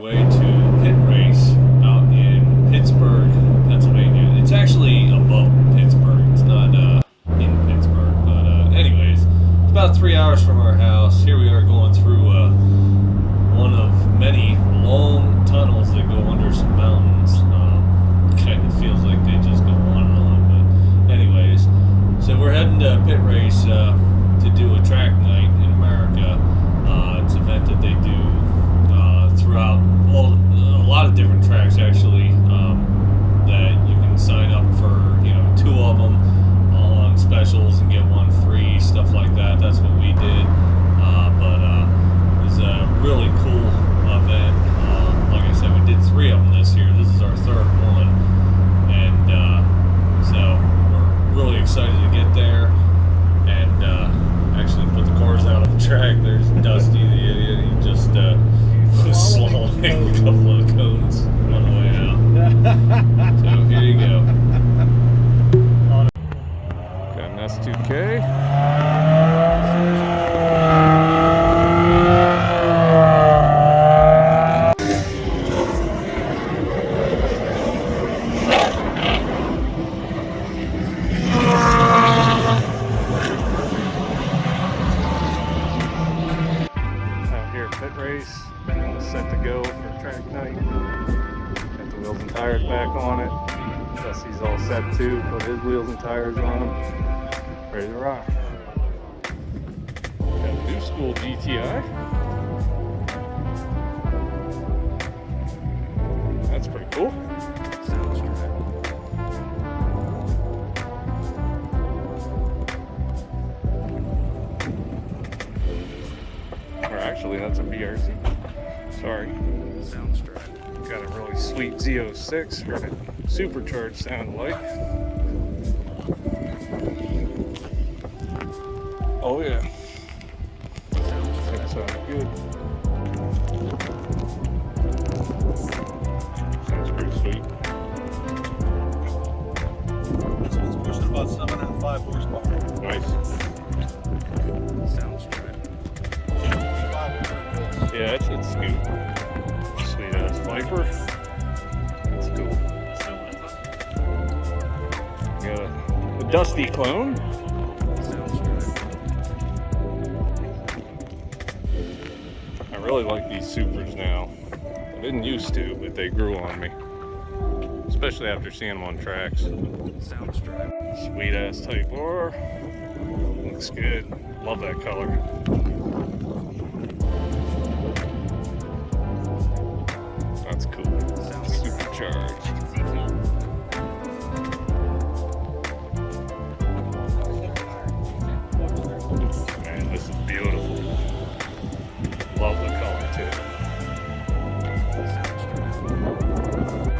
way to Pitt Race out in Pittsburg, Pennsylvania. It's actually above Pittsburgh. It's not in Pittsburgh, but anyways, it's about 3 hours from our house. Here we are going through one of many long tunnels that go under some mountains. Kind of feels like they just go on and on, but anyways, so we're heading to Pitt Race to do a track night in America. It's an event that they do throughout a lot of different tracks actually, that you can sign up for, 2 of them on specials and get 1 free, stuff like that. That's what we did, but it was a really cool event. Like I said, we did 3 of them this year. This is our 3rd one, and so we're really excited to get there and actually put the cars out on the track. There's Dusty the idiot. He just was slowing a couple of cones on the way out. So here you go. Got an S2K. Pitt Race, set to go for track night. Got the wheels and tires back on it. Dusty's all set too, put his wheels and tires on them. Ready to rock. Got a new school GTI. That's pretty cool. Sounds good. Actually, that's a BRZ. Sorry. Sounds right. Got a really sweet Z06 for it. Supercharged sound like. Oh yeah. That sounds good. Sounds pretty sweet. This one's pushing about 705 horsepower. Nice. Sounds right. Yeah, it should scoot. Sweet ass Viper. That's cool. Got a Dusty clone. I really like these Supers now. I didn't used to, but they grew on me. Especially after seeing them on tracks. Sounds right. Sweet ass Type R. Looks good. Love that color. That's cool. Supercharged. Man, this is beautiful. Love the color too.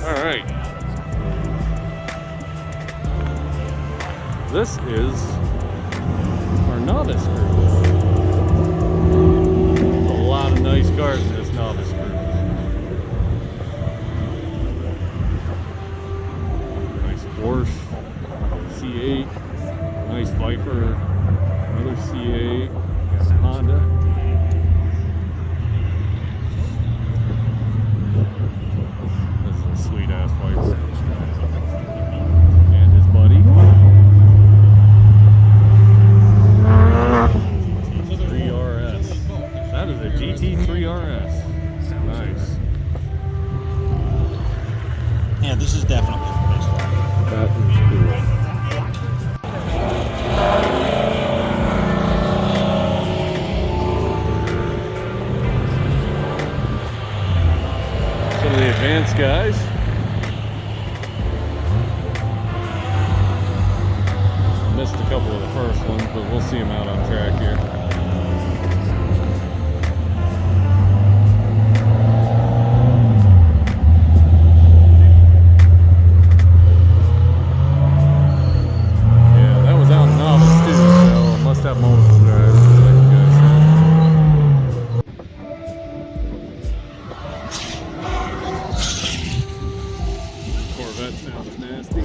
Alright. This is our novice group. A lot of nice cars in this novice group. Porsche C8, nice Viper, another C8, Honda. This is a sweet ass Viper. And his buddy. GT3 RS. That is a GT3 RS. Nice. Yeah, this is definitely the best one. That is cool. Some of the advanced guys. Missed a couple of the first ones, but we'll see them out on track here. That multiple drive, like you guys said. Corvette sounds nasty.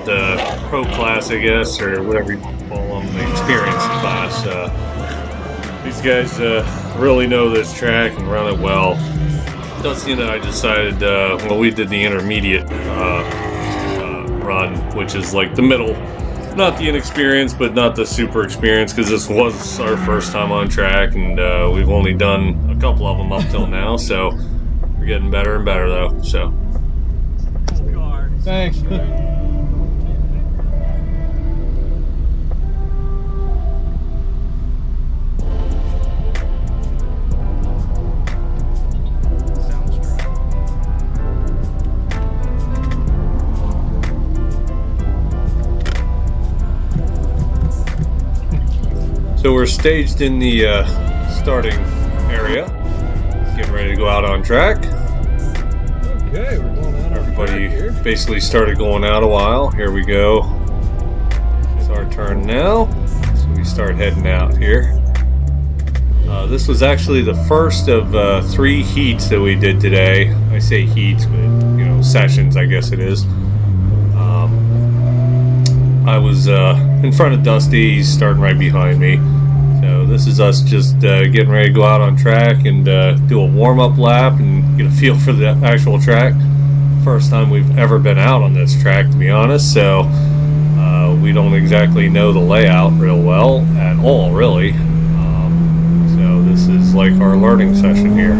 The pro class, I guess, or whatever you want to call them, the experience class. These guys really know this track and run it well. Dusty and I decided, well, we did the intermediate run, which is like the middle. Not the inexperienced, but not the super experienced, because this was our first time on track, and we've only done a couple of them up till now, so we're getting better and better, though. So, Thanks. So we're staged in the starting area, getting ready to go out on track. Okay, we're going out. Everybody basically started going out a while. Here we go. It's our turn now, so we start heading out here. This was actually the first of 3 heats that we did today. I say heats, but you know, sessions, I guess it is. I was in front of Dusty. He's starting right behind me. So this is us just getting ready to go out on track and do a warm-up lap and get a feel for the actual track. First time we've ever been out on this track, to be honest. So we don't exactly know the layout real well at all, really. So this is like our learning session here.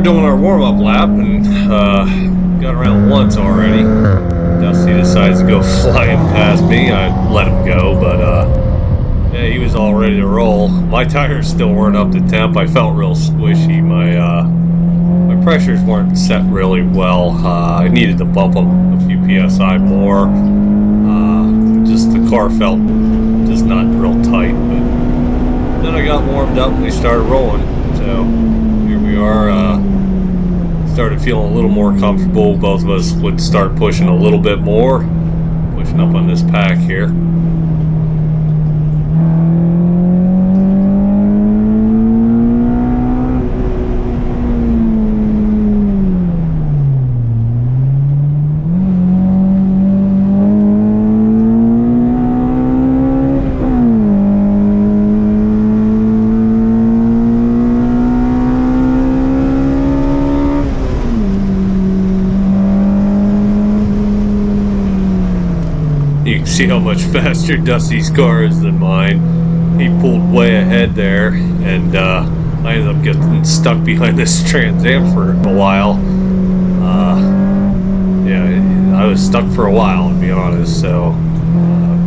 Doing our warm-up lap and got around once already. Dusty decides to go flying past me. I let him go, but yeah, he was all ready to roll. My tires still weren't up to temp. I felt real squishy. My pressures weren't set really well. I needed to bump them a few psi more. Just the car felt just not real tight, but then I got warmed up and we started rolling. So here we are. Started feeling a little more comfortable. Both of us would start pushing a little bit more, pushing up on this pack here. You can see how much faster Dusty's car is than mine. He pulled way ahead there, and I ended up getting stuck behind this Trans Am for a while. Yeah, I was stuck for a while, to be honest, so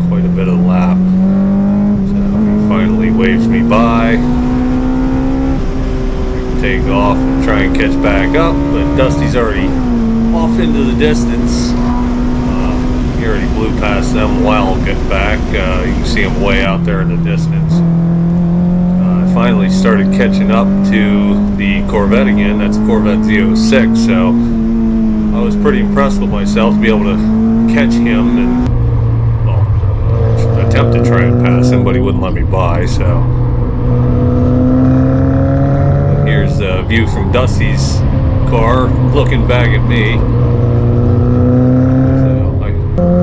quite a bit of a lap. So he finally waves me by. I can take off and try and catch back up, but Dusty's already off into the distance. He already blew past them while getting back. You can see him way out there in the distance. I finally started catching up to the Corvette again. That's Corvette Z06. So I was pretty impressed with myself to be able to catch him and, well, attempt to try and pass him, but he wouldn't let me by. So here's the view from Dusty's car looking back at me.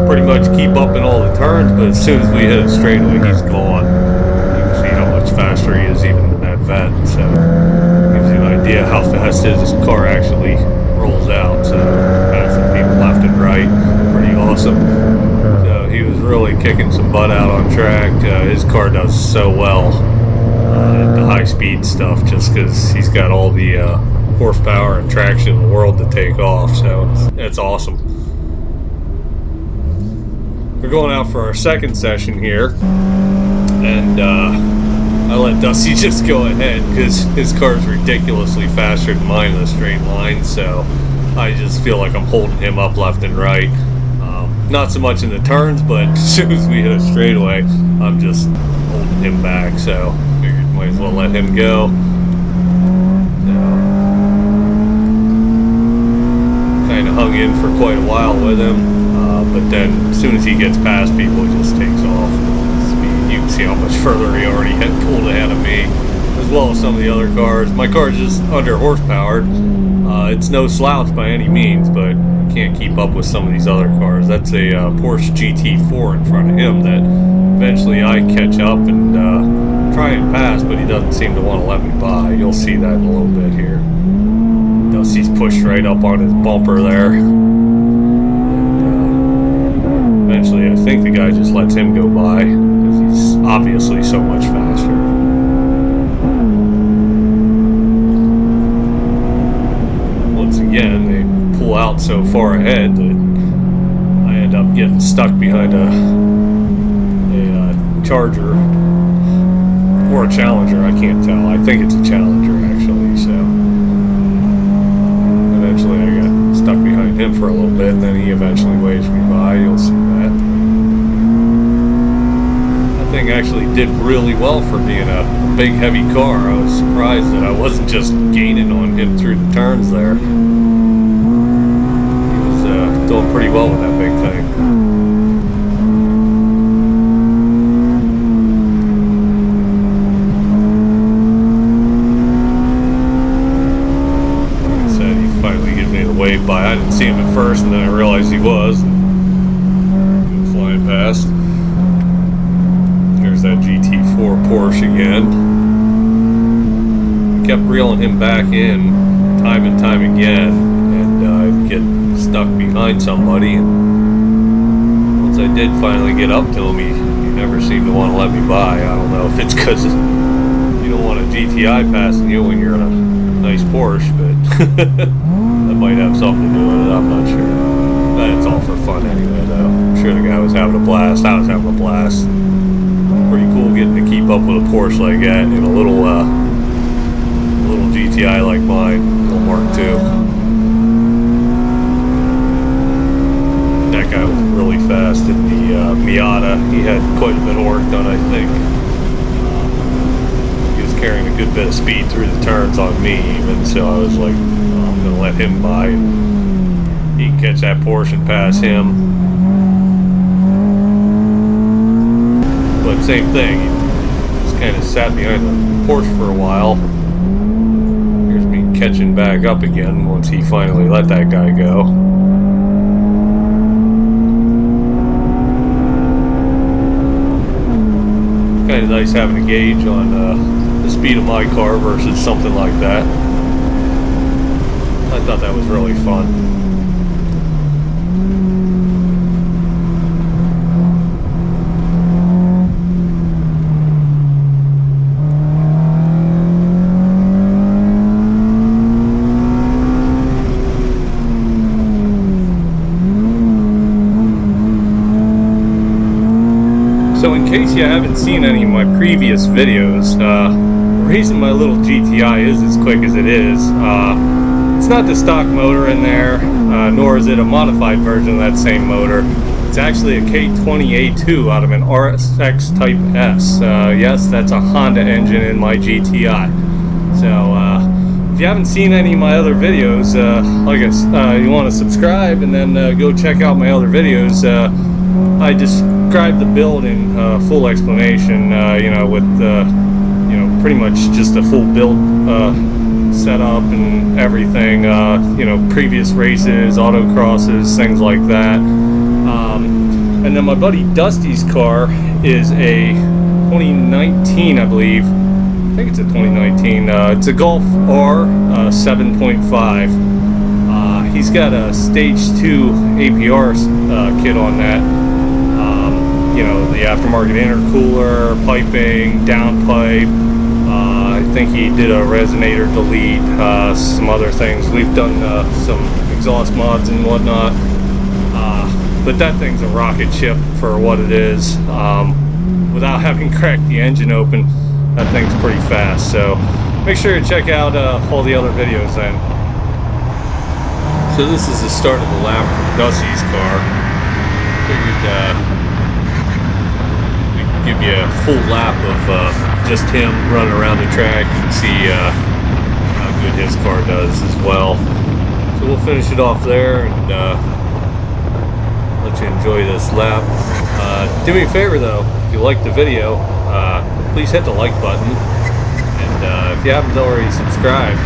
Pretty much keep up in all the turns, but as soon as we hit a straightaway, he's gone. You can see how much faster he is even in that vent, so it gives you an idea how fast his car actually rolls out. So passing people left and right, pretty awesome. So he was really kicking some butt out on track. His car does so well at the high speed stuff, just because he's got all the horsepower and traction in the world to take off. So it's awesome. We're going out for our second session here, and I let Dusty just go ahead because his car is ridiculously faster than mine in a straight line, so I just feel like I'm holding him up left and right. not so much in the turns, but as soon as we hit a straightaway, I'm just holding him back. So figured might as well let him go. Kind of hung in for quite a while with him, but then as soon as he gets past people, he just takes off. You can see how much further he already had pulled ahead of me, as well as some of the other cars. My car's just under horsepowered. It's no slouch by any means, but I can't keep up with some of these other cars. That's a Porsche GT4 in front of him that eventually I catch up and try and pass, but he doesn't seem to want to let me by. You'll see that in a little bit here. Notice he's pushed right up on his bumper there. And eventually I think the guy just lets him go by because he's obviously so much faster. Once again, they pull out so far ahead that I end up getting stuck behind a Charger or a Challenger. I can't tell. I think it's a Challenger actually. So eventually I got stuck behind him for a little bit, and then he eventually waves me by. You'll see that. That thing actually did really well for being a big heavy car. I was surprised that I wasn't just gaining on him through the turns there. He was doing pretty well with that big thing. Wave by. I didn't see him at first, and then I realized he was. He was flying past. There's that GT4 Porsche again. Kept reeling him back in time and time again, and I'd get stuck behind somebody. And once I did finally get up to him, he never seemed to want to let me by. I don't know if it's because you don't want a GTI passing you when you're in a nice Porsche, but that might have something to do with it, I'm not sure. But it's all for fun anyway, though. I'm sure the guy was having a blast. I was having a blast. Pretty cool getting to keep up with a Porsche like that in a little GTI like mine, little Mk2. That guy was really fast in the Miata. He had quite a bit of work done, I think. Carrying a good bit of speed through the turns on me even, so I was like, well, I'm gonna let him by and he can catch that Porsche and pass him. But same thing, he just kind of sat behind the Porsche for a while. Here's me catching back up again once he finally let that guy go. Kind of nice having a gauge on the speed of my car versus something like that. I thought that was really fun. So in case you haven't seen any of my previous videos, the reason my little GTI is as quick as it is, it's not the stock motor in there, nor is it a modified version of that same motor. It's actually a K20A2 out of an RSX Type S. Yes, that's a Honda engine in my GTI. So if you haven't seen any of my other videos, you want to subscribe and then go check out my other videos. I described the build in full explanation, with pretty much just a full build setup and everything, previous races, autocrosses, things like that. And then my buddy Dusty's car is a 2019, I believe. I think it's a 2019. It's a Golf R 7.5. He's got a Stage 2 APR kit on that. The aftermarket intercooler, piping, downpipe. I think he did a resonator delete, some other things. We've done some exhaust mods and whatnot. But that thing's a rocket ship for what it is. Without having cracked the engine open, that thing's pretty fast. So make sure to check out all the other videos then. So this is the start of the lap for Dusty's car. figured we'd give you a full lap of just him running around the track and see how good his car does as well. So we'll finish it off there and let you enjoy this lap. Do me a favor though, if you liked the video, please hit the like button, and if you haven't already subscribed,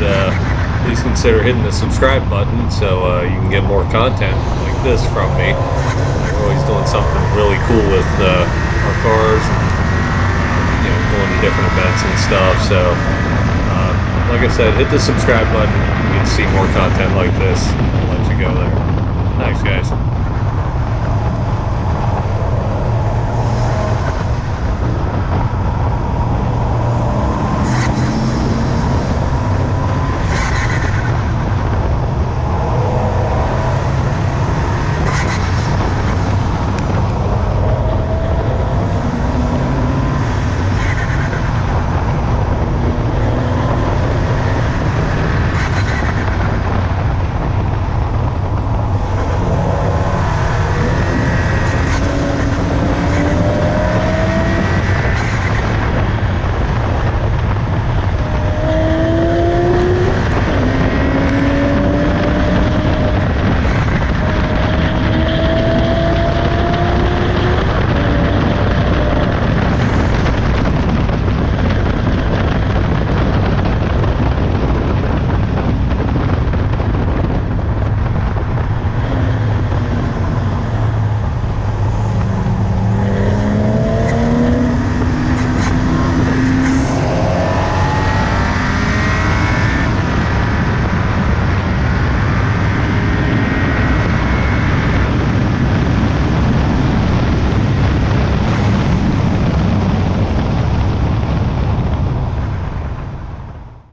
please consider hitting the subscribe button so you can get more content like this from me. We're always doing something really cool with our cars, and, you know, going to different events and stuff. So like I said, hit the subscribe button. You can see more content like this. I'll let you go there. Thanks guys.